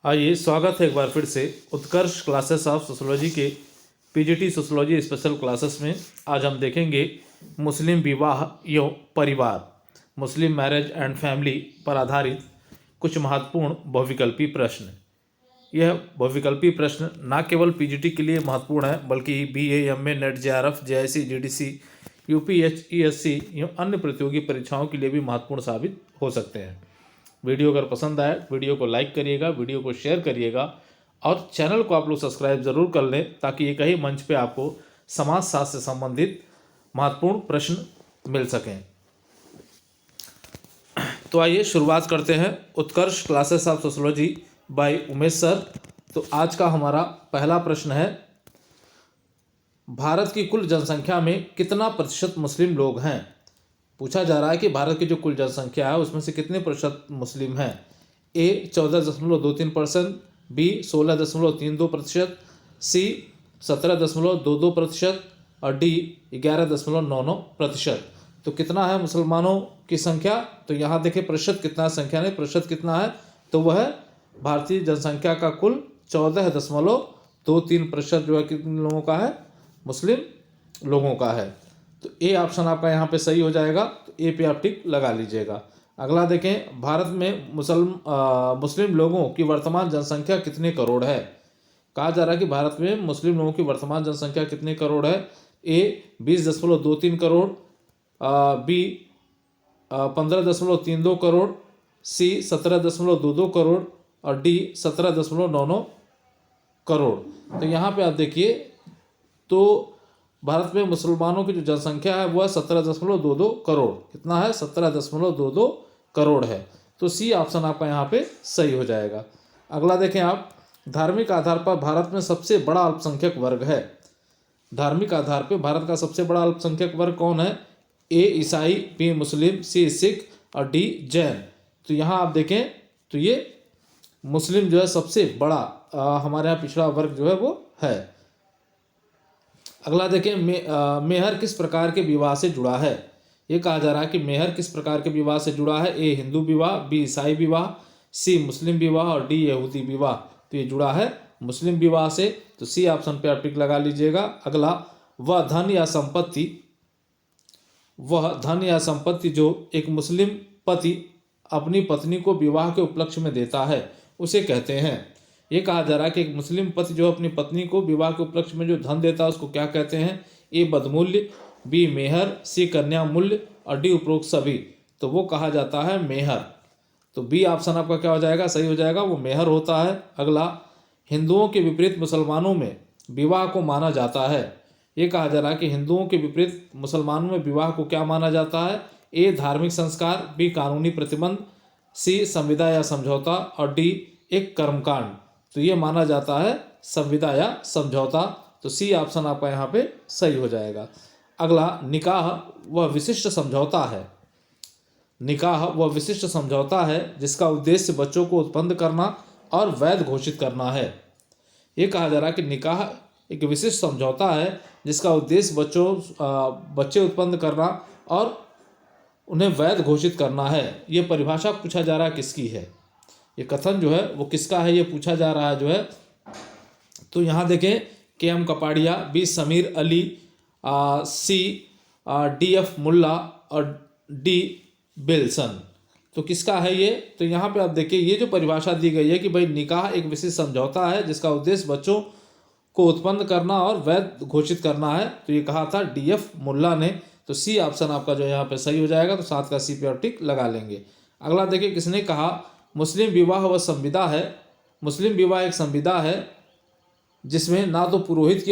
आइए, स्वागत है एक बार फिर से उत्कर्ष क्लासेस ऑफ सोशोलॉजी के पीजीटी सोशोलॉजी स्पेशल क्लासेस में। आज हम देखेंगे मुस्लिम विवाह एवं परिवार, मुस्लिम मैरिज एंड फैमिली पर आधारित कुछ महत्वपूर्ण बहुविकल्पी प्रश्न। यह बहुविकल्पी प्रश्न न केवल पीजीटी के लिए महत्वपूर्ण है बल्कि BA, MA, net, JRF, JIC, GDC, UPSC एवं अन्य प्रतियोगी परीक्षाओं के लिए भी महत्वपूर्ण साबित हो सकते हैं। वीडियो अगर पसंद आए वीडियो को लाइक करिएगा, वीडियो को शेयर करिएगा और चैनल को आप लोग सब्सक्राइब जरूर कर लें ताकि एक ही मंच पे आपको समाजशास्त्र से संबंधित महत्वपूर्ण प्रश्न मिल सकें। तो आइए शुरुआत करते हैं Utkarsh classes of sociology by Umesh sir. तो आज का हमारा पहला प्रश्न है, भारत की कुल जनसंख्या में कितना प्रतिशत मुस्लिम लोग हैं? पूछा जा रहा है कि भारत की जो कुल जनसंख्या है उसमें से कितने प्रतिशत मुस्लिम हैं। ए 14.23%, बी 16.32%, सी 17.22% और डी 11.99%। तो कितना है मुसलमानों की संख्या? तो यहाँ देखिए प्रतिशत कितना है, संख्या नहीं प्रतिशत कितना है, तो वह भारतीय जनसंख्या का कुल 14.23% जो है कितने लोगों का है, मुस्लिम लोगों का है। तो ए ऑप्शन आपका यहाँ पे सही हो जाएगा, तो ए पे आप टिक लगा लीजिएगा। अगला देखें, भारत में मुस्लिम लोगों की वर्तमान जनसंख्या कितने करोड़ है? कहा जा रहा है कि भारत में मुस्लिम लोगों की वर्तमान जनसंख्या कितने करोड़ है। ए 20.23 करोड़, बी 15.32 करोड़, सी 17.22 करोड़ और डी 17.99 करोड़। तो यहाँ पे आप देखिए, तो भारत में मुसलमानों की जो जनसंख्या है वह 17.22 करोड़, कितना है, 17.22 करोड़ है। तो सी ऑप्शन आपका यहाँ पे सही हो जाएगा। अगला देखें आप, धार्मिक आधार पर भारत में सबसे बड़ा अल्पसंख्यक वर्ग है। धार्मिक आधार पर भारत का सबसे बड़ा अल्पसंख्यक वर्ग कौन है? ए ईसाई, बी मुस्लिम, सी सिख और डी जैन। तो यहाँ आप देखें तो ये मुस्लिम जो है सबसे बड़ा हमारे यहाँ पिछड़ा वर्ग जो है वो है। अगला देखें, मेहर किस प्रकार के विवाह से जुड़ा है? ये कहा जा रहा है कि मेहर किस प्रकार के विवाह से जुड़ा है। ए हिंदू विवाह, बी ईसाई विवाह, सी मुस्लिम विवाह और डी यहूदी विवाह। तो ये जुड़ा है मुस्लिम विवाह से, तो सी ऑप्शन पे आप टिक लगा लीजिएगा। अगला, वह धन या संपत्ति जो एक मुस्लिम पति अपनी पत्नी को विवाह के उपलक्ष्य में देता है उसे कहते हैं। ये कहा जा रहा है कि एक मुस्लिम पति जो अपनी पत्नी को विवाह के उपलक्ष्य में जो धन देता है उसको क्या कहते हैं? ए बदमूल्य, बी मेहर, सी कन्या मूल्य और डी उपरोक्त सभी। तो वो कहा जाता है मेहर। तो बी ऑप्शन आपका क्या हो जाएगा, सही हो जाएगा, वो मेहर होता है। अगला, हिंदुओं के विपरीत मुसलमानों में विवाह को माना जाता है। ये कहा जा रहा है कि हिंदुओं के विपरीत मुसलमानों में विवाह को क्या माना जाता है? ए धार्मिक संस्कार, बी कानूनी प्रतिबंध, सी संविदा या समझौता और डी एक कर्मकांड। तो ये माना जाता है संविदा या समझौता। तो सी ऑप्शन आपका यहाँ पे सही हो जाएगा। अगला, निकाह वह विशिष्ट समझौता है। निकाह वह विशिष्ट समझौता है जिसका उद्देश्य बच्चों को उत्पन्न करना और वैध घोषित करना है। ये कहा जा रहा है कि निकाह एक विशिष्ट समझौता है जिसका उद्देश्य बच्चे उत्पन्न करना और उन्हें वैध घोषित करना है। ये परिभाषा पूछा जा रहा है किसकी है, ये कथन जो है वो किसका है, ये पूछा जा रहा है जो है। तो यहाँ देखें, के.एम. कपाड़िया, बी समीर अली, सी डी.एफ. मुल्ला और डी बिल्सन। तो किसका है ये? तो यहाँ पे आप देखिए, ये जो परिभाषा दी गई है कि भाई निकाह एक विशिष्ट समझौता है जिसका उद्देश्य बच्चों को उत्पन्न करना और वैध घोषित करना है। तो ये कहा था डी.एफ. मुल्ला ने। तो सी ऑप्शन आपका जो यहाँ पे सही हो जाएगा, तो 7 का सी पे और टिक लगा लेंगे। अगला देखिए, किसने कहा मुस्लिम विवाह वह संविदा है? मुस्लिम विवाह एक संविदा है जिसमें ना तो पुरोहित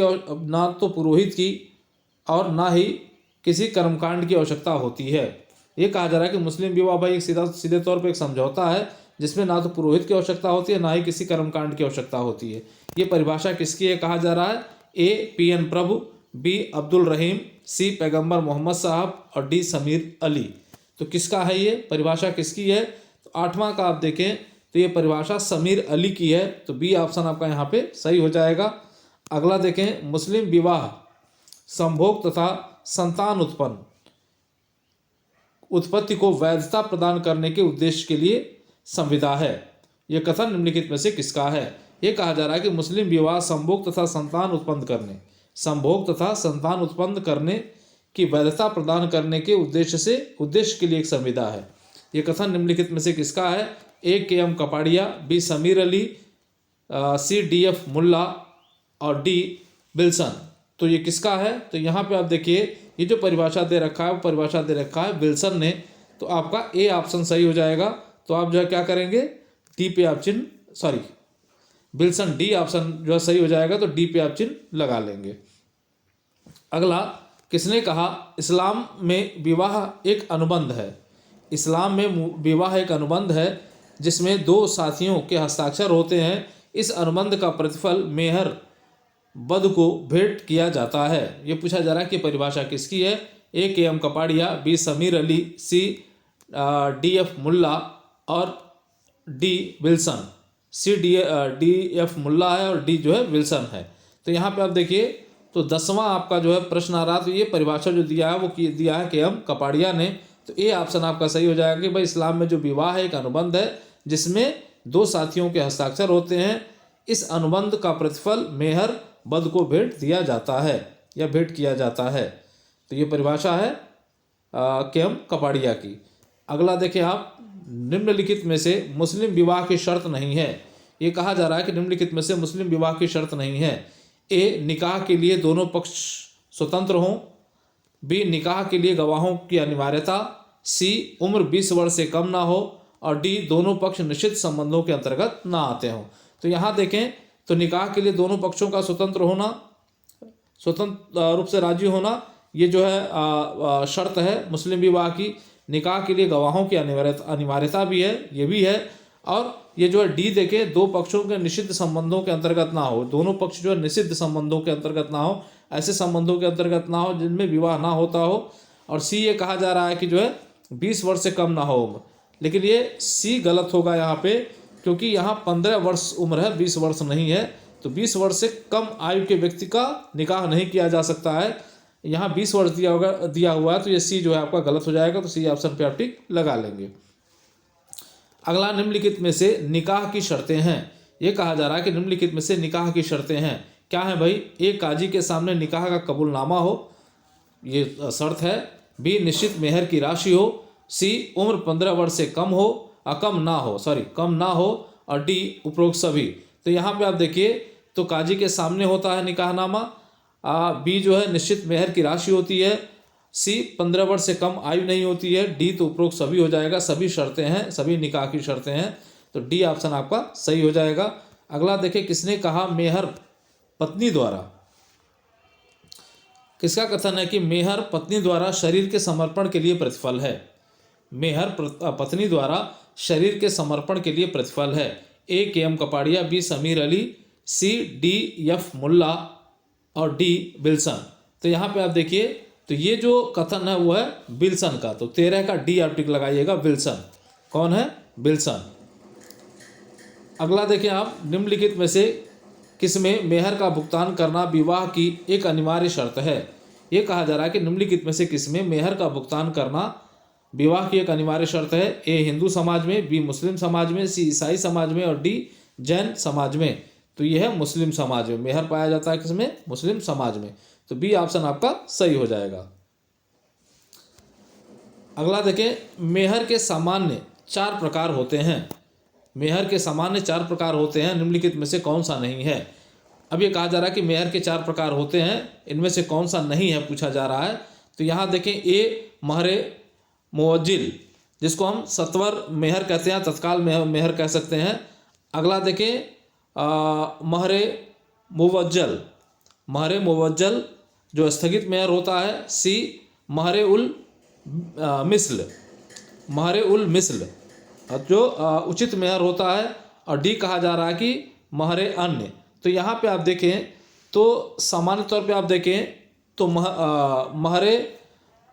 की और ना ही किसी कर्मकांड की आवश्यकता होती है। ये कहा जा रहा है कि मुस्लिम विवाह भाई एक सीधे तौर पर एक समझौता है जिसमें ना तो पुरोहित की आवश्यकता होती है ना ही किसी कर्मकांड की आवश्यकता होती है। ये परिभाषा किसकी है कहा जा रहा है? ए पी.एन. प्रभु, बी अब्दुल रहीम, सी पैगंबर मोहम्मद साहब और डी समीर अली। तो किसका है ये परिभाषा, किसकी है? तो 8वां का आप देखें तो ये परिभाषा समीर अली की है। तो बी ऑप्शन आपका यहाँ पे सही हो जाएगा। अगला देखें, मुस्लिम विवाह संभोग तथा संतान उत्पत्ति को वैधता प्रदान करने के उद्देश्य के लिए संविदा है। यह कथन निम्नलिखित में से किसका है? ये कहा जा रहा है कि मुस्लिम विवाह संभोग तथा संतान उत्पन्न करने की वैधता प्रदान करने के उद्देश्य के लिए एक संविदा है। ये कथन निम्नलिखित में से किसका है? A K M Kapadia, B Sameer Ali, C D F Mulla और डी विल्सन। तो ये किसका है? तो यहाँ पे आप देखिए ये जो परिभाषा दे रखा है वो परिभाषा दे रखा है विल्सन ने। तो आपका ए ऑप्शन सही हो जाएगा। तो आप जो है क्या करेंगे, डी पे आप चिन्ह, सॉरी विल्सन, डी ऑप्शन जो है सही हो जाएगा। तो डी पे आप चिन्ह लगा लेंगे। अगला, किसने कहा इस्लाम में विवाह एक अनुबंध है? इस्लाम में विवाह एक अनुबंध है जिसमें दो साथियों के हस्ताक्षर होते हैं। इस अनुबंध का प्रतिफल मेहर बद को भेंट किया जाता है। ये पूछा जा रहा है कि परिभाषा किसकी है? A K M Kapadia, B Sameer Ali, C D F Mulla और D Wilson. C D F Mulla है और डी जो है विल्सन है। तो यहाँ पे आप देखिए तो 10वां आपका जो है प्रश्न आ रहा। तो ये परिभाषा जो दिया है वो दिया है के एम कपाड़िया ने। तो ए ऑप्शन आपका सही हो जाएगा कि भाई इस्लाम में जो विवाह है एक अनुबंध है जिसमें दो साथियों के हस्ताक्षर होते हैं। इस अनुबंध का प्रतिफल मेहर बद को भेंट दिया जाता है या भेंट किया जाता है। तो ये परिभाषा है के एम कपाड़िया की। अगला देखिए आप, निम्नलिखित में से मुस्लिम विवाह की शर्त नहीं है। ये कहा जा रहा है कि निम्नलिखित में से मुस्लिम विवाह की शर्त नहीं है। ए, निकाह के लिए दोनों पक्ष स्वतंत्र हों, बी, निकाह के लिए गवाहों की अनिवार्यता, सी, उम्र 20 वर्ष से कम ना हो और डी, दोनों पक्ष निश्चित संबंधों के अंतर्गत ना आते हों। तो यहाँ देखें तो निकाह के लिए दोनों पक्षों का स्वतंत्र रूप से राजी होना, ये जो है शर्त है मुस्लिम विवाह की। निकाह के लिए गवाहों की अनिवार्यता भी है, ये भी है। और ये जो है डी देखे, दो पक्षों के निषिद्ध संबंधों के अंतर्गत ना हो। दोनों पक्ष जो है निषिद्ध संबंधों के अंतर्गत ना हो, ऐसे संबंधों के अंतर्गत ना हो जिनमें विवाह ना होता हो। और सी, ये कहा जा रहा है कि जो है 20 वर्ष से कम ना हो उम्र। लेकिन ये सी गलत होगा यहाँ पे, क्योंकि यहाँ 15 वर्ष उम्र है, 20 वर्ष नहीं है। तो 20 वर्ष से कम आयु के व्यक्ति का निकाह नहीं किया जा सकता है। यहाँ 20 वर्ष दिया हुआ है। तो ये सी जो है आपका गलत हो जाएगा। तो सी ऑप्शन पे आप टिक लगा लेंगे। अगला, निम्नलिखित में से निकाह की शर्तें हैं। ये कहा जा रहा है कि निम्नलिखित में से निकाह की शर्तें हैं। क्या है भाई? ए, काजी के सामने निकाह का कबूलनामा हो, ये शर्त है। बी, निश्चित मेहर की राशि हो। सी, उम्र 15 वर्ष से कम ना हो और डी, उपरोक्त सभी। तो यहाँ पे आप देखिए तो काजी के सामने होता है निकाहनामा, बी जो है निश्चित मेहर की राशि होती है, सी 15 वर्ष से कम आयु नहीं होती है, डी तो उपरोक्त सभी हो जाएगा। सभी शर्तें हैं, सभी निकाह की शर्तें हैं। तो डी ऑप्शन आपका सही हो जाएगा। अगला देखिए, किसने कहा मेहर पत्नी द्वारा? किसका कथन है कि मेहर पत्नी द्वारा शरीर के समर्पण के लिए प्रतिफल है? मेहर पत्नी द्वारा शरीर के समर्पण के लिए प्रतिफल है। A, K M Kapadia, B, Sameer Ali, C, D F Mulla और डी विल्सन। तो यहाँ पे आप देखिए तो ये जो कथन है वो है विल्सन का। तो 13 का डी आप टिक लगाइएगा, विल्सन। कौन है? विल्सन। अगला देखें आप, निम्नलिखित में से किसमें मेहर का भुगतान करना विवाह की एक अनिवार्य शर्त है? ये कहा जा रहा है कि निम्नलिखित में से किसमें मेहर का भुगतान करना विवाह की एक अनिवार्य शर्त है? ए, हिंदू समाज में, बी, मुस्लिम समाज में, सी, ईसाई समाज में और डी, जैन समाज में। तो ये है मुस्लिम समाज में मेहर पाया जाता है। किसमें? मुस्लिम समाज में। तो बी ऑप्शन आपका सही हो जाएगा। अगला देखें, मेहर के सामान्य 4 प्रकार होते हैं। मेहर के सामान्य 4 प्रकार होते हैं, निम्नलिखित में से कौन सा नहीं है? अब ये कहा जा रहा है कि मेहर के 4 प्रकार होते हैं, इनमें से कौन सा नहीं है पूछा जा रहा है। तो यहाँ देखें, ए, महरे मुवज्जिल, जिसको हम सत्वर मेहर कहते हैं, तत्काल मेहर कह सकते हैं। अगला देखें, महरे मुवज्जल जो स्थगित मेहर होता है। सी, महरे उल मिस्ल जो उचित मेहर होता है। और डी कहा जा रहा है कि महरे अन्य। तो यहाँ पे आप देखें तो सामान्य तौर पे आप देखें तो महरे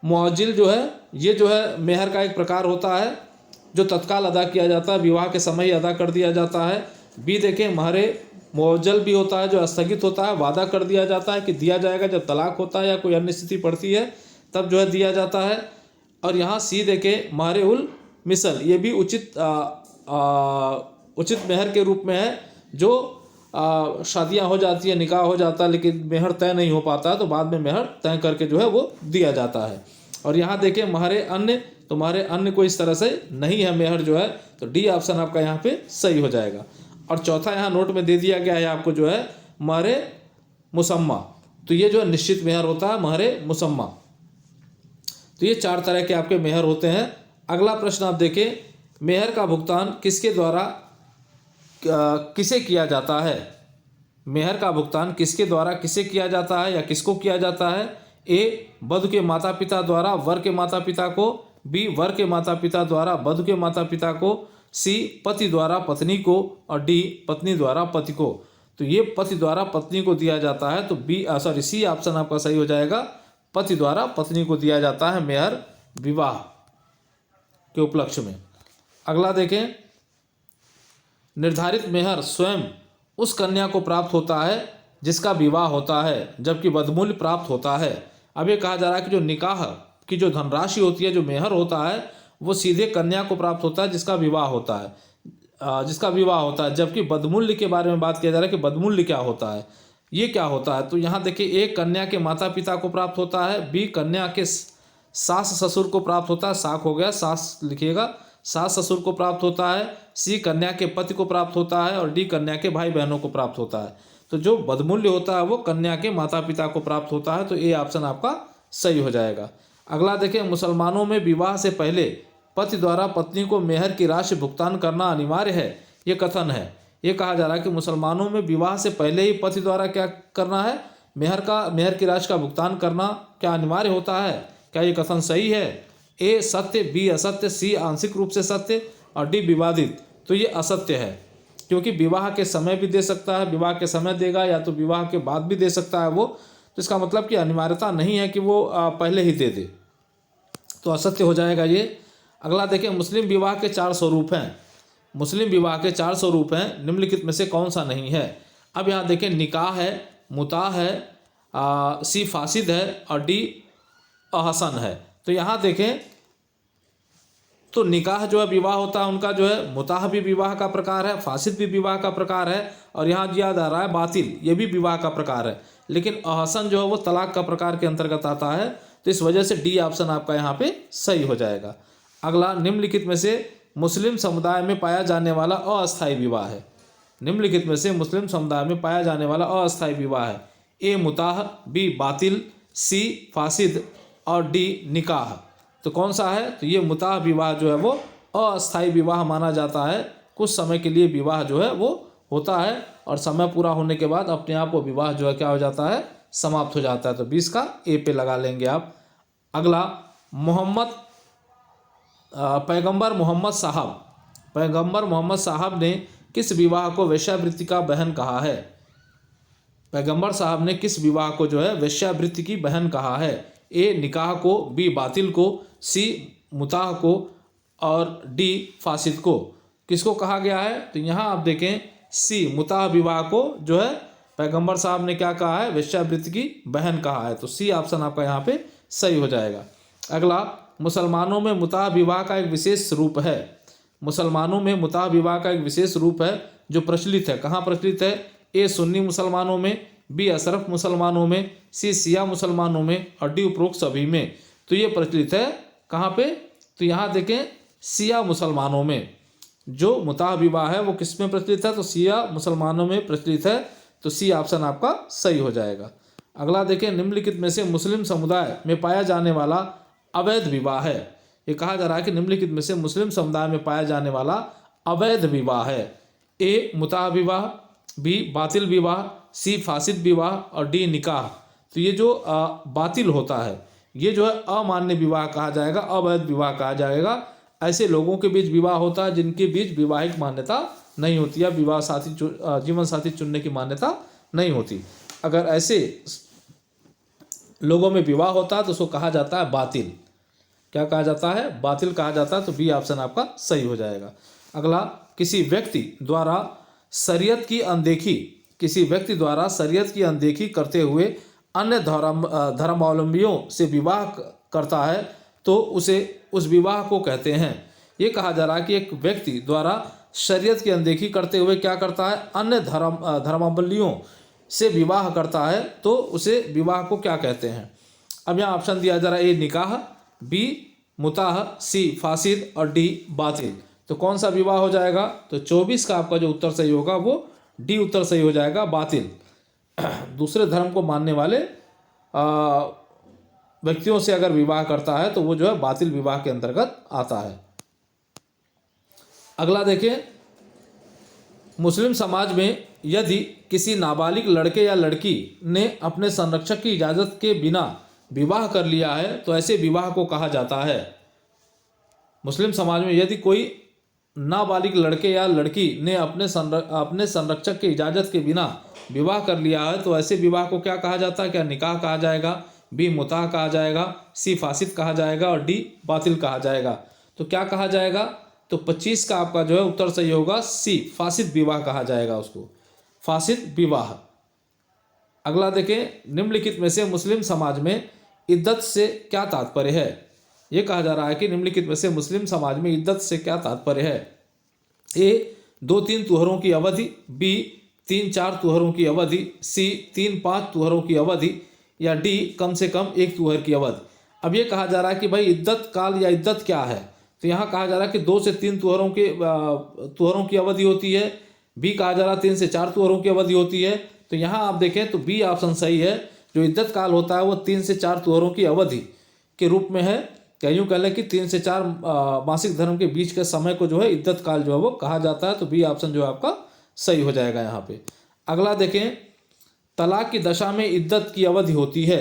मुअज्जिल जो है ये जो है मेहर का एक प्रकार होता है जो तत्काल अदा किया जाता है, विवाह के समय ही अदा कर दिया जाता है। बी देखें, महरे मुअज्जल भी होता है जो स्थगित होता है, वादा कर दिया जाता है कि दिया जाएगा, जब तलाक होता है या कोई अन्य स्थिति पड़ती है तब जो है दिया जाता है। और यहाँ सी देखें, महरे उल मिसल, ये भी उचित उचित मेहर के रूप में है जो शादियां हो जाती है, निकाह हो जाता है, लेकिन मेहर तय नहीं हो पाता है तो बाद में मेहर तय करके जो है वो दिया जाता है। और यहाँ देखें महरे अन्य, तो महरे अन्य को इस तरह से नहीं है मेहर जो है, तो डी ऑप्शन आपका यहाँ पे सही हो जाएगा। और चौथा यहाँ नोट में दे दिया गया है आपको जो है महरे मुसम्मा, तो ये जो है निश्चित मेहर होता है महरे मुसम्मा। तो ये 4 तरह के आपके मेहर होते हैं। अगला प्रश्न आप देखें, मेहर का भुगतान किसके द्वारा किसे किया जाता है? मेहर का भुगतान किसके द्वारा किसे किया जाता है या किसको किया जाता है? ए वधू के माता पिता द्वारा वर के माता पिता को, बी वर के माता पिता द्वारा वधू के माता पिता को, सी पति द्वारा पत्नी को, और डी पत्नी द्वारा पति को। तो ये पति द्वारा पत्नी को दिया जाता है, तो सी ऑप्शन आपका सही हो जाएगा, पति द्वारा पत्नी को दिया जाता है मेहर विवाह के उपलक्ष्य में। अगला देखें, निर्धारित मेहर स्वयं उस कन्या को प्राप्त होता है जिसका विवाह होता है, जबकि बदमूल्य प्राप्त होता है। अब ये कहा जा रहा है कि जो निकाह की जो धनराशि होती है, जो मेहर होता है, वो सीधे कन्या को प्राप्त होता है जिसका विवाह होता है, जबकि बदमूल्य के बारे में बात किया जा रहा है कि बदमूल्य क्या होता है, ये क्या होता है। तो यहाँ देखिए, एक कन्या के माता पिता को प्राप्त होता है, बी कन्या के सास ससुर को प्राप्त होता है, साख हो गया, सास लिखिएगा, सास ससुर को प्राप्त होता है, सी कन्या के पति को प्राप्त होता है, और डी कन्या के भाई बहनों को प्राप्त होता है। तो जो बदमूल्य होता है वो कन्या के माता पिता को प्राप्त होता है, तो ए ऑप्शन आपका सही हो जाएगा। अगला देखें, मुसलमानों में विवाह से पहले पति द्वारा पत्नी को मेहर की राशि भुगतान करना अनिवार्य है, ये कथन है। ये कहा जा रहा है कि मुसलमानों में विवाह से पहले ही पति द्वारा क्या करना है, मेहर की राशि का भुगतान करना क्या अनिवार्य होता है? क्या ये कथन सही है? ए सत्य, बी असत्य, सी आंशिक रूप से सत्य, और डी विवादित। तो ये असत्य है, क्योंकि विवाह के समय भी दे सकता है, विवाह के समय देगा, या तो विवाह के बाद भी दे सकता है वो, तो इसका मतलब कि अनिवार्यता नहीं है कि वो पहले ही दे दे, तो असत्य हो जाएगा ये। अगला देखें, मुस्लिम विवाह के 4 स्वरूप हैं। मुस्लिम विवाह के 4 स्वरूप हैं, निम्नलिखित में से कौन सा नहीं है? अब यहाँ देखें, निकाह है, मुताह है, सी फासिद है, और डी अहसन है। तो यहाँ देखें, तो निकाह जो है विवाह होता है उनका जो है, मुताह भी विवाह का प्रकार है, फासिद भी विवाह का प्रकार है, और यहाँ याद आ रहा है बातिल, ये भी विवाह का प्रकार है, लेकिन अहसन जो है वो तलाक का प्रकार के अंतर्गत आता है। तो इस वजह से डी ऑप्शन आपका यहाँ पे सही हो जाएगा। अगला, निम्नलिखित में से मुस्लिम समुदाय में पाया जाने वाला अस्थायी विवाह है। निम्नलिखित में से मुस्लिम समुदाय में पाया जाने वाला अस्थायी विवाह है। ए मुताह, बी बातिल, सी फासिद, और डी निकाह। तो कौन सा है? तो ये मुताह विवाह जो है वो अस्थायी विवाह माना जाता है। कुछ समय के लिए विवाह जो है वो होता है, और समय पूरा होने के बाद अपने आप वो विवाह जो है क्या हो जाता है, समाप्त हो जाता है। तो 20 का ए पे लगा लेंगे आप। अगला, पैगंबर मोहम्मद साहब ने किस विवाह को वेश्यावृत्ति का बहन कहा है? पैगंबर साहब ने किस विवाह को जो है वेश्यावृत्ति की बहन कहा है? ए निकाह को, बी बातिल को, सी मुताह को, और डी फासिद को। किसको कहा गया है? तो यहाँ आप देखें, सी मुताह विवाह को जो है पैगंबर साहब ने क्या कहा है, वेश्यावृत्ति की बहन कहा है। तो सी ऑप्शन आपका यहाँ पे सही हो जाएगा। अगला, मुसलमानों में मुताह विवाह का एक विशेष रूप है। मुसलमानों में मुताह विवाह का एक विशेष रूप है जो प्रचलित है। कहाँ प्रचलित है? ए सुन्नी मुसलमानों में, बी अशरफ मुसलमानों में, सी शिया मुसलमानों में, और डी उपरोक्त सभी में। तो ये प्रचलित है कहाँ पे? तो यहाँ देखें, शिया मुसलमानों में जो मुताह विवाह है वो किस में प्रचलित है? तो शिया मुसलमानों में प्रचलित है। तो सी ऑप्शन आपका सही हो जाएगा। अगला देखें, निम्नलिखित में से मुस्लिम समुदाय में पाया जाने वाला अवैध विवाह है। ये कहा जा रहा है कि निम्नलिखित में से मुस्लिम समुदाय में पाया जाने वाला अवैध विवाह है। ए मुताह विवाह, बी बातिल विवाह, सी फासिद विवाह, और डी निकाह। तो ये जो बातिल होता है ये जो है अमान्य विवाह कहा जाएगा, अवैध विवाह कहा जाएगा। ऐसे लोगों के बीच विवाह होता है जिनके बीच विवाहिक मान्यता नहीं होती या जीवन साथी चुनने की मान्यता नहीं होती। अगर ऐसे लोगों में विवाह होता है तो उसको कहा जाता है बातिल। क्या कहा जाता है? बातिल कहा जाता है। तो बी ऑप्शन आपका सही हो जाएगा। अगला, किसी व्यक्ति द्वारा शरीयत की अनदेखी करते हुए अन्य धर्मावलंबियों से विवाह करता है तो उसे उस विवाह को कहते हैं। ये कहा जा रहा है कि एक व्यक्ति द्वारा शरीयत की अनदेखी करते हुए क्या करता है, अन्य धर्मावलंबियों से विवाह करता है तो उसे विवाह को क्या कहते हैं। अब यहाँ ऑप्शन दिया जा रहा है, ए निकाह, बी मुताह, सी फासिद और डी बातिल। तो कौन सा विवाह हो जाएगा, तो 24 का आपका जो उत्तर सही होगा वो डी उत्तर सही हो जाएगा, बातिल। दूसरे धर्म को मानने वाले व्यक्तियों से अगर विवाह करता है तो वो जो है बातिल विवाह के अंतर्गत आता है। अगला देखें, मुस्लिम समाज में यदि किसी नाबालिग लड़के या लड़की ने अपने संरक्षक की इजाज़त के बिना विवाह कर लिया है तो ऐसे विवाह को कहा जाता है। मुस्लिम समाज में यदि कोई नाबालिग लड़के या लड़की ने अपने संरक्षक की इजाज़त के बिना विवाह कर लिया है तो ऐसे विवाह को क्या कहा जाता है, क्या निकाह कहा जाएगा, बी मुताह कहा जाएगा, सी फासिद कहा जाएगा और डी बातिल कहा जाएगा। तो क्या कहा जाएगा, तो 25 का आपका जो है उत्तर सही होगा, सी फासिद विवाह कहा जाएगा उसको, फासिद विवाह। अगला देखें, निम्नलिखित में से मुस्लिम समाज में इद्दत से क्या तात्पर्य है। ये कहा जा रहा है कि निम्नलिखित में से मुस्लिम समाज में इद्दत से क्या तात्पर्य है। ए 2-3 तुहरों की अवधि, बी 3-4 तुहरों की अवधि, सी 3-5 तुहरों की अवधि या डी कम से कम 1 तुहर की अवधि। अब ये कहा जा रहा है कि भाई इद्दत काल या इद्दत क्या है, तो यहाँ कहा जा रहा है कि 2 से 3 तुहरों की अवधि होती है, बी कहा जा रहा है 3 से 4 तुहरों की अवधि होती है। तो यहाँ आप देखें तो बी ऑप्शन सही है, जो इद्दत काल होता है वो 3 से 4 तुहरों की अवधि के रूप में है। क्या यूँ कह लें कि 3 से 4 मासिक धर्म के बीच के समय को जो है इद्दत काल जो है वो कहा जाता है। तो बी ऑप्शन जो है आपका सही हो जाएगा यहाँ पे। अगला देखें, तलाक की दशा में इद्दत की अवधि होती है।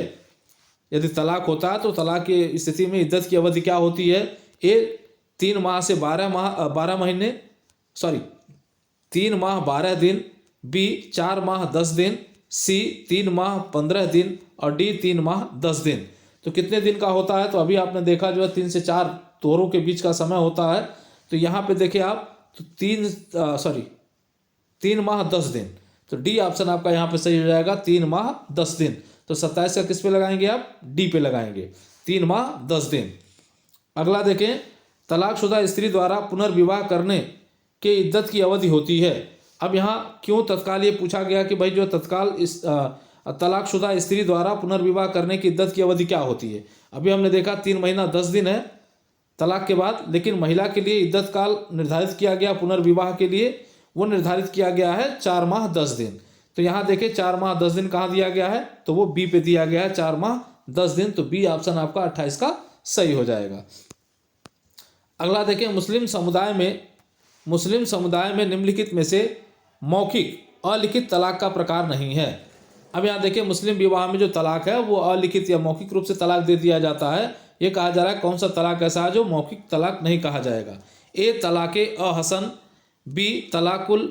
यदि तलाक होता है तो तलाक की स्थिति में इद्दत की अवधि क्या होती है, ए 3 माह से 12 महीने, 3 माह 12 दिन, बी 4 माह 10 दिन, सी 3 माह 15 दिन और डी 3 माह 10 दिन। तो कितने दिन का होता है, तो अभी आपने देखा जो है 3 से 4 तोरों के बीच का समय होता है। तो यहाँ पे देखिए आप तो 3 माह 10 दिन, तो डी ऑप्शन आपका यहाँ पे सही हो जाएगा, 3 माह 10 दिन। तो 27 का किस पे लगाएंगे आप, डी पे लगाएंगे, 3 माह 10 दिन। अगला देखें, तलाकशुदा स्त्री द्वारा पुनर्विवाह करने के इद्दत की अवधि होती है। अब यहाँ क्यों तत्काल ये पूछा गया कि भाई जो तत्काल इस तलाकशुदा स्त्री द्वारा पुनर्विवाह करने की इद्दत की अवधि क्या होती है। अभी हमने देखा 3 महीना 10 दिन है तलाक के बाद, लेकिन महिला के लिए इद्दत काल निर्धारित किया गया पुनर्विवाह के लिए, वो निर्धारित किया गया है 4 माह 10 दिन। तो यहाँ देखें 4 माह 10 दिन कहाँ दिया गया है, तो वो बी पे दिया गया है, 4 माह 10 दिन। तो बी ऑप्शन आपका 28 का सही हो जाएगा। अगला देखें, मुस्लिम समुदाय में निम्नलिखित में से मौखिक अलिखित तलाक का प्रकार नहीं है। अब यहाँ देखिए, मुस्लिम विवाह में जो तलाक है वो अलिखित या मौखिक रूप से तलाक दे दिया जाता है। ये कहा जा रहा है कौन सा तलाक ऐसा है जो मौखिक तलाक नहीं कहा जाएगा। ए तलाक़े अहसन, बी तलाकुल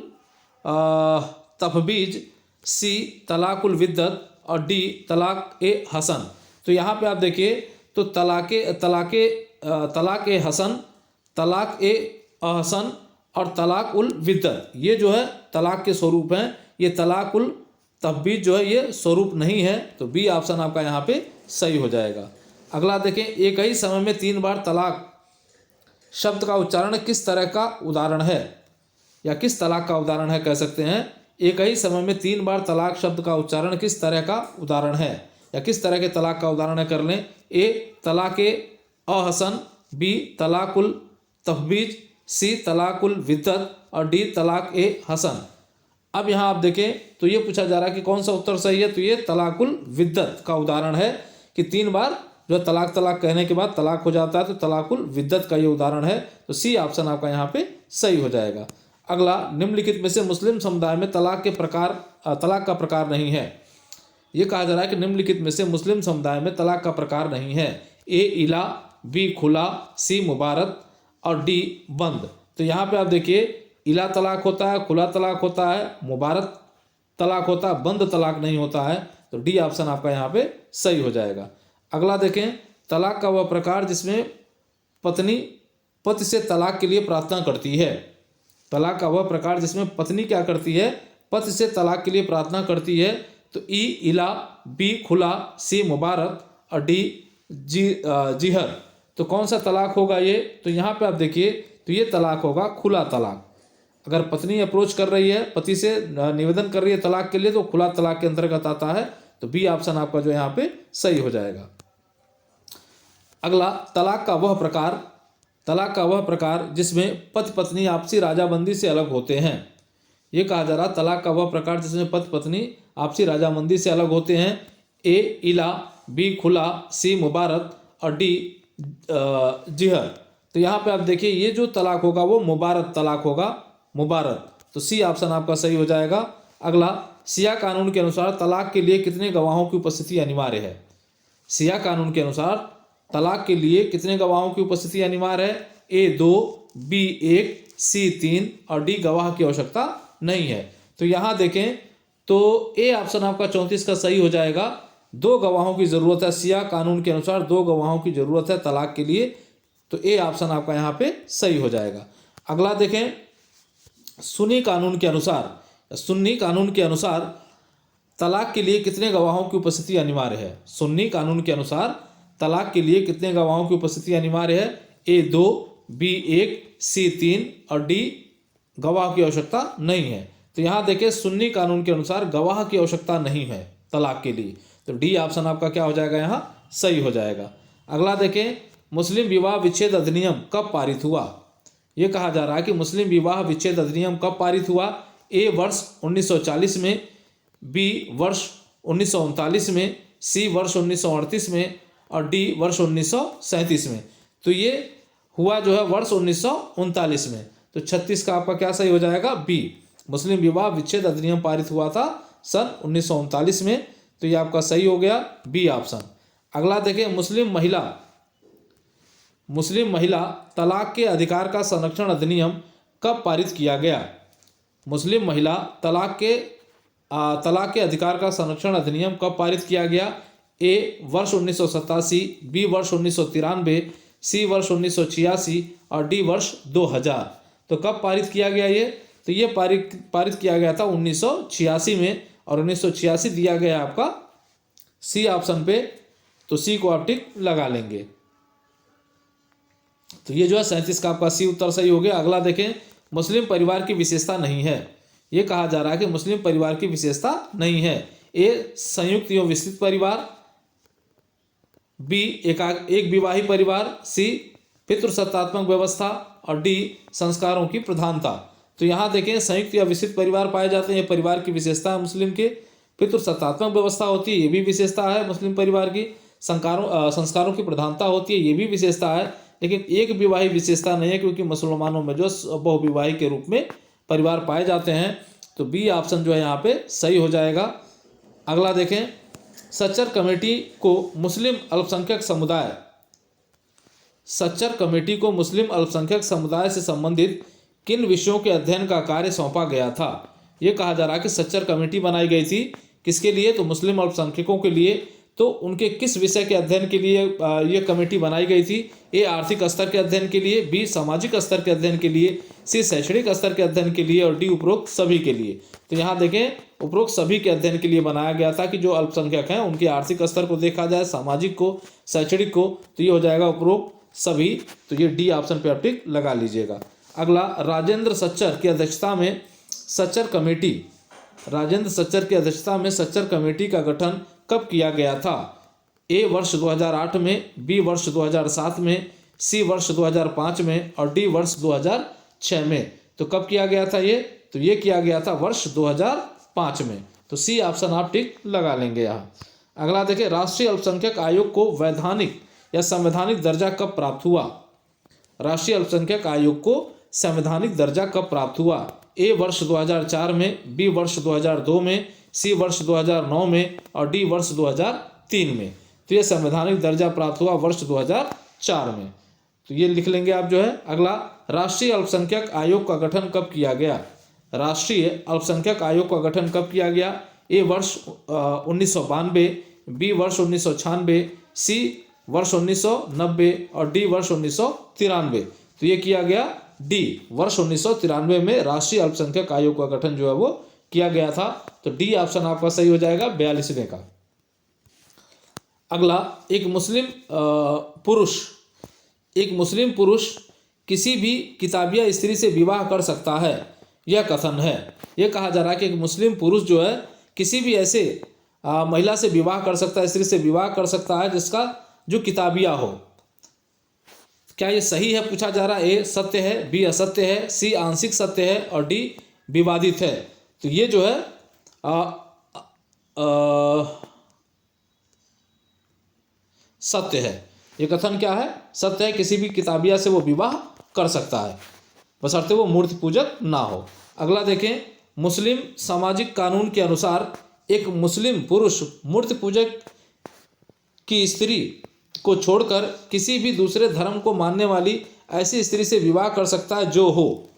तफबीज, सी तलाकुल विद्दत और डी तलाक ए हसन। तो यहाँ पे आप देखिए तो तलाक ए हसन, तलाक ए अहसन और तलाक उल विद्दत, ये जो है तलाक के स्वरूप हैं। ये तलाक उल तफबीज जो है ये स्वरूप नहीं है। तो बी ऑप्शन आपका यहाँ पे सही हो जाएगा। अगला देखें, एक ही समय में 3 बार तलाक शब्द का उच्चारण किस तरह का उदाहरण है, या किस तलाक का उदाहरण है कह सकते हैं। एक ही समय में 3 बार तलाक शब्द का उच्चारण किस तरह का उदाहरण है, या किस तरह के तलाक का उदाहरण है कर लें। ए तलाक़े अहसन, बी तलाकुल तफबीज, सी तलाकुल विद्दत और डी तलाक ए हसन। अब यहाँ आप देखें तो ये पूछा जा रहा है कि कौन सा उत्तर सही है, तो ये तलाकुल विद्दत का उदाहरण है कि 3 बार जो तलाक कहने के बाद तलाक हो जाता है, तो तलाकुल विद्दत का ये उदाहरण है। तो सी ऑप्शन आपका यहाँ पे सही हो जाएगा। अगला, निम्नलिखित में से मुस्लिम समुदाय में तलाक का प्रकार नहीं है। ये कहा जा रहा है कि निम्नलिखित में से मुस्लिम समुदाय में तलाक का प्रकार नहीं है। ए इला, बी खुला, सी मुबारत और डी बंद। तो यहाँ पे आप देखिए इला तलाक होता है, खुला तलाक होता है, मुबारक तलाक होता है, बंद तलाक नहीं होता है। तो डी ऑप्शन आपका यहाँ पे सही हो जाएगा। अगला देखें, तलाक का वह प्रकार जिसमें पत्नी पति से तलाक के लिए प्रार्थना करती है। तलाक का वह प्रकार जिसमें पत्नी क्या करती है, पति से तलाक के लिए प्रार्थना करती है। तो ई इला, बी खुला, सी मुबारक और डी जिहर। तो कौन सा तलाक होगा ये, तो यहाँ पे आप देखिए तो ये तलाक होगा खुला तलाक। अगर पत्नी अप्रोच कर रही है, पति से निवेदन कर रही है तलाक के लिए, तो खुला तलाक के अंतर्गत आता है। तो बी ऑप्शन आपका जो है यहाँ पे सही हो जाएगा। अगला, तलाक का वह प्रकार जिसमें पति पत्नी आपसी राजाबंदी से अलग होते हैं। ये कहा जा रहा, तलाक का वह प्रकार जिसमें पति पत्नी आपसी राजामंदी से अलग होते हैं। ए इला, बी खुला, सी मुबारक और डी जिहर। तो यहाँ पे आप देखिए ये जो तलाक होगा वो मुबारक तलाक होगा, मुबारक। तो सी ऑप्शन आपका सही हो जाएगा। अगला, सिया कानून के अनुसार तलाक के लिए कितने गवाहों की उपस्थिति अनिवार्य है। सिया कानून के अनुसार तलाक के लिए कितने गवाहों की उपस्थिति अनिवार्य है। ए 2, बी 1, सी 3 और डी गवाह की आवश्यकता नहीं है। तो यहाँ देखें तो ए ऑप्शन आपका 34 का सही हो जाएगा। 2 गवाहों की जरूरत है, सिया कानून के अनुसार 2 गवाहों की जरूरत है तलाक के लिए। तो ए ऑप्शन आपका यहाँ पे सही हो जाएगा। अगला देखें, सुन्नी कानून के अनुसार तलाक के लिए कितने गवाहों की उपस्थिति अनिवार्य है। सुन्नी कानून के अनुसार तलाक के लिए कितने गवाहों की उपस्थिति अनिवार्य है। ए 2, बी 1, सी 3 और डी गवाह की आवश्यकता नहीं है। तो यहाँ देखें सुन्नी कानून के अनुसार गवाह की आवश्यकता नहीं है तलाक के लिए। तो डी ऑप्शन आपका क्या हो जाएगा, यहाँ सही हो जाएगा। अगला देखें, मुस्लिम विवाह विच्छेद अधिनियम कब पारित हुआ। ये कहा जा रहा है कि मुस्लिम विवाह विच्छेद अधिनियम कब पारित हुआ। ए वर्ष 1940 में, बी वर्ष 1939 में, सी वर्ष 1938 में और डी वर्ष 1937 में। तो ये हुआ जो है वर्ष 1939 में। तो 36 का आपका क्या सही हो जाएगा, बी। मुस्लिम विवाह विच्छेद अधिनियम पारित हुआ था सन 1939 में। तो ये आपका सही हो गया, बी ऑप्शन। अगला देखें, मुस्लिम महिला तलाक के अधिकार का संरक्षण अधिनियम कब पारित किया गया। मुस्लिम महिला तलाक के अधिकार का संरक्षण अधिनियम कब पारित किया गया। ए वर्ष 1987, बी वर्ष 1993, सी वर्ष 1986 और डी वर्ष 2000। तो कब पारित किया गया ये, तो ये पारित किया गया था 1986 में और 1986 दिया गया है आपका सी ऑप्शन पे। तो सी को आप टिक लगा लेंगे। तो ये जो है 37 का आपका सी उत्तर सही हो गया। अगला देखें, मुस्लिम परिवार की विशेषता नहीं है। ये कहा जा रहा है कि मुस्लिम परिवार की विशेषता नहीं है। ए संयुक्त एवं विस्तृत परिवार, बी एक विवाही परिवार, सी पितृसत्तात्मक व्यवस्था और डी संस्कारों की प्रधानता। तो यहाँ देखें संयुक्त या विस्तृत परिवार पाए जाते हैं, ये परिवार की विशेषता है मुस्लिम के। पितृसत्तात्मक व्यवस्था होती है, ये भी विशेषता है मुस्लिम परिवार की। संस्कारों की प्रधानता होती है, ये भी विशेषता है। लेकिन एक विवाही विशेषता नहीं है, क्योंकि मुसलमानों में जो बहुविवाही के रूप में परिवार पाए जाते हैं। तो बी ऑप्शन जो है यहाँ पे सही हो जाएगा। अगला देखें, सच्चर कमेटी को मुस्लिम अल्पसंख्यक समुदाय से संबंधित किन विषयों के अध्ययन का कार्य सौंपा गया था। ये कहा जा रहा है कि सच्चर कमेटी बनाई गई थी किसके लिए, तो मुस्लिम अल्पसंख्यकों के लिए। तो उनके किस विषय के अध्ययन के लिए ये कमेटी बनाई गई थी। ए आर्थिक स्तर के अध्ययन के लिए, बी सामाजिक स्तर के अध्ययन के लिए, सी शैक्षणिक स्तर के अध्ययन के लिए और डी उपरोक्त सभी के लिए। तो यहाँ देखें उपरोक्त सभी के अध्ययन के लिए बनाया गया था कि जो अल्पसंख्यक हैं उनके आर्थिक स्तर को देखा जाए, सामाजिक को, शैक्षणिक को। तो ये हो जाएगा उपरोक्त सभी। तो ये डी ऑप्शन पे आप टिक लगा लीजिएगा। अगला, राजेंद्र सच्चर की अध्यक्षता में सच्चर कमेटी का गठन कब किया गया था। ए वर्ष 2008 में, बी वर्ष 2007 में, सी वर्ष 2005 में और डी वर्ष 2006 में। तो कब किया गया था ये, तो ये किया गया था वर्ष 2005 में। तो सी ऑप्शन आप टिक लगा लेंगे यहाँ। अगला देखिए, राष्ट्रीय अल्पसंख्यक आयोग को वैधानिक या संवैधानिक दर्जा कब प्राप्त हुआ। राष्ट्रीय अल्पसंख्यक आयोग को संवैधानिक दर्जा कब प्राप्त हुआ। ए वर्ष 2004 में, बी वर्ष 2002 में, सी वर्ष 2009 में और डी वर्ष 2003 में। तो ये संवैधानिक दर्जा प्राप्त हुआ वर्ष 2004 में। तो ये लिख लेंगे आप जो है। अगला, राष्ट्रीय अल्पसंख्यक आयोग का गठन कब किया गया। राष्ट्रीय अल्पसंख्यक आयोग का गठन कब किया गया। ए वर्ष 1992, बी वर्ष 1996, सी वर्ष 1990 और डी वर्ष 1993। तो ये किया गया डी वर्ष 1993 में राष्ट्रीय अल्पसंख्यक आयोग का गठन जो है वो किया गया था। तो डी ऑप्शन आपका सही हो जाएगा 42वें का। अगला, एक मुस्लिम पुरुष किसी भी किताबिया स्त्री से विवाह कर सकता है। यह कथन है। ये कहा जा रहा है कि एक मुस्लिम पुरुष जो है किसी भी ऐसे महिला से विवाह कर सकता है, स्त्री से विवाह कर सकता है जिसका जो किताबिया हो। क्या ये सही है पूछा जा रहा है। ए सत्य है, बी असत्य है, सी आंशिक सत्य है और डी विवादित है। तो ये जो है सत्य है। ये कथन क्या है? सत्य है। किसी भी किताबिया से वो विवाह कर सकता है बशर्ते वो मूर्ति पूजक ना हो। अगला देखें, मुस्लिम सामाजिक कानून के अनुसार एक मुस्लिम पुरुष मूर्ति पूजक की स्त्री को छोड़कर किसी भी दूसरे धर्म को मानने वाली ऐसी स्त्री से विवाह कर सकता है जो हो।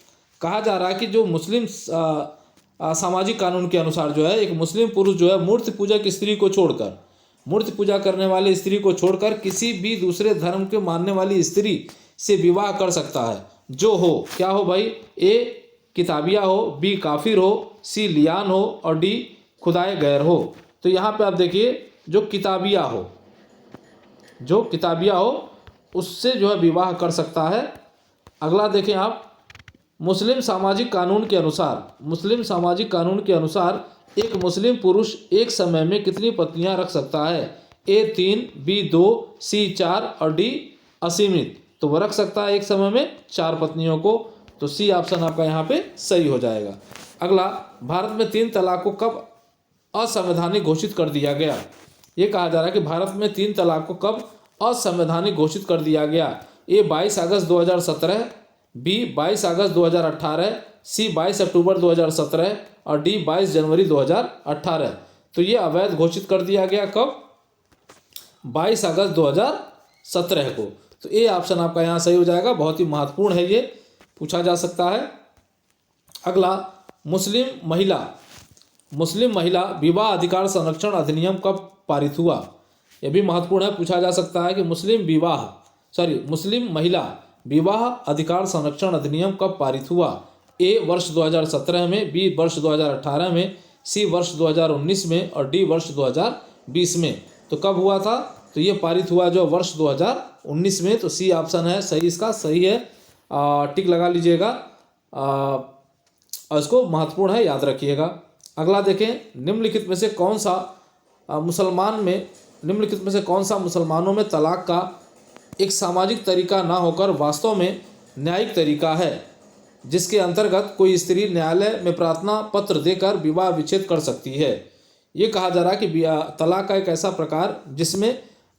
कहा जा रहा है कि जो मुस्लिम सामाजिक कानून के अनुसार जो है एक मुस्लिम पुरुष जो है मूर्ति पूजक स्त्री को छोड़कर, मूर्ति पूजा करने वाली स्त्री को छोड़कर किसी भी दूसरे धर्म के मानने वाली स्त्री से विवाह कर सकता है जो हो। क्या हो भाई? ए किताबिया हो, बी काफिर हो, सी लियान हो और डी खुदाए गैर हो। तो यहाँ पे आप देखिए जो किताबिया हो, जो किताबिया हो उससे जो है विवाह कर सकता है। अगला देखें आप, मुस्लिम सामाजिक कानून के अनुसार, मुस्लिम सामाजिक कानून के अनुसार एक मुस्लिम पुरुष एक समय में कितनी पत्नियां रख सकता है? ए 3, बी 2, सी 4 और डी असीमित। तो वह रख सकता है एक समय में 4 पत्नियों को। तो सी ऑप्शन आपका यहाँ पे सही हो जाएगा। अगला, भारत में 3 तलाक को कब असंवैधानिक घोषित कर दिया गया? ये कहा जा रहा है कि भारत में 3 तलाक को कब असंवैधानिक घोषित कर दिया गया। ए 22 अगस्त 2017, बी 22 अगस्त 2018, सी 22 अक्टूबर 2017 और डी 22 जनवरी 2018। तो ये अवैध घोषित कर दिया गया कब? 22 अगस्त 2017 को। तो ए ऑप्शन आपका यहाँ सही हो जाएगा। बहुत ही महत्वपूर्ण है, ये पूछा जा सकता है। अगला, मुस्लिम महिला विवाह अधिकार संरक्षण अधिनियम कब पारित हुआ? यह भी महत्वपूर्ण है, पूछा जा सकता है कि मुस्लिम महिला विवाह अधिकार संरक्षण अधिनियम कब पारित हुआ? ए वर्ष 2017 में, बी वर्ष 2018 में, सी वर्ष 2019 में और डी वर्ष 2020 में। तो कब हुआ था? तो ये पारित हुआ जो वर्ष 2019 में। तो सी ऑप्शन है सही, इसका सही है। टिक लगा लीजिएगा और इसको महत्वपूर्ण है, याद रखिएगा। अगला देखें, निम्नलिखित में से कौन सा मुसलमानों में तलाक का एक सामाजिक तरीका ना होकर वास्तव में न्यायिक तरीका है, जिसके अंतर्गत कोई स्त्री न्यायालय में प्रार्थना पत्र देकर विवाह विच्छेद कर सकती है। ये कहा जा रहा है कि तलाक का एक ऐसा प्रकार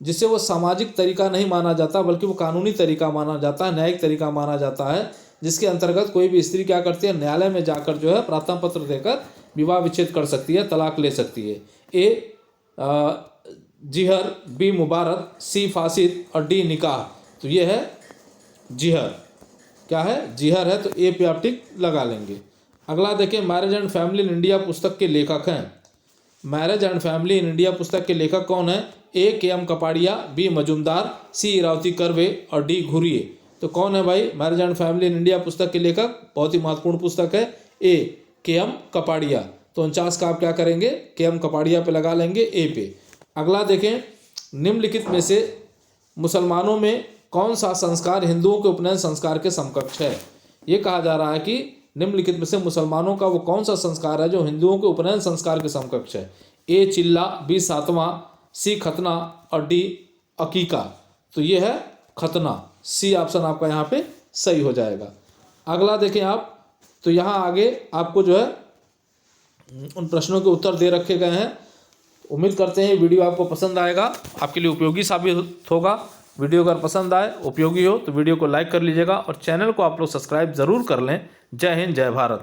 जिसे वो सामाजिक तरीका नहीं माना जाता बल्कि वो कानूनी तरीका माना जाता है, न्यायिक तरीका माना जाता है, जिसके अंतर्गत कोई भी स्त्री क्या करती है? न्यायालय में जाकर जो है प्रार्थना पत्र देकर विवाह विच्छेद कर सकती है, तलाक ले सकती है। ए जिहर, बी मुबारक, सी फासिद और डी निकाह। तो ये है जिहर। क्या है? जिहर है। तो ए पे आप टिक लगा लेंगे। अगला देखें, marriage and family in India पुस्तक के लेखक हैं। Marriage and family in India पुस्तक के लेखक कौन है? ए के.एम. कपाड़िया, बी मजुमदार, सी इरावती कर्वे और डी घुरिए। तो कौन है भाई marriage and family in India पुस्तक के लेखक? बहुत ही महत्वपूर्ण पुस्तक है, ए के.एम. कपाड़िया। तो 49 का आप क्या करेंगे? के.एम. कपाड़िया पे लगा लेंगे, ए पे। अगला देखें, निम्नलिखित में से मुसलमानों में कौन सा संस्कार हिंदुओं के उपनयन संस्कार के समकक्ष है? ये कहा जा रहा है कि निम्नलिखित में से मुसलमानों का वो कौन सा संस्कार है जो हिंदुओं के उपनयन संस्कार के समकक्ष है? ए चिल्ला, बी सातवां, सी खतना और डी अकीका। तो ये है खतना। सी ऑप्शन आपका यहाँ पे सही हो जाएगा। अगला देखें आप, तो यहाँ आगे आपको जो है उन प्रश्नों के उत्तर दे रखे गए हैं। उम्मीद करते हैं वीडियो आपको पसंद आएगा, आपके लिए उपयोगी साबित होगा। वीडियो अगर पसंद आए, उपयोगी हो तो वीडियो को लाइक कर लीजिएगा और चैनल को आप लोग सब्सक्राइब ज़रूर कर लें। जय हिंद, जय भारत।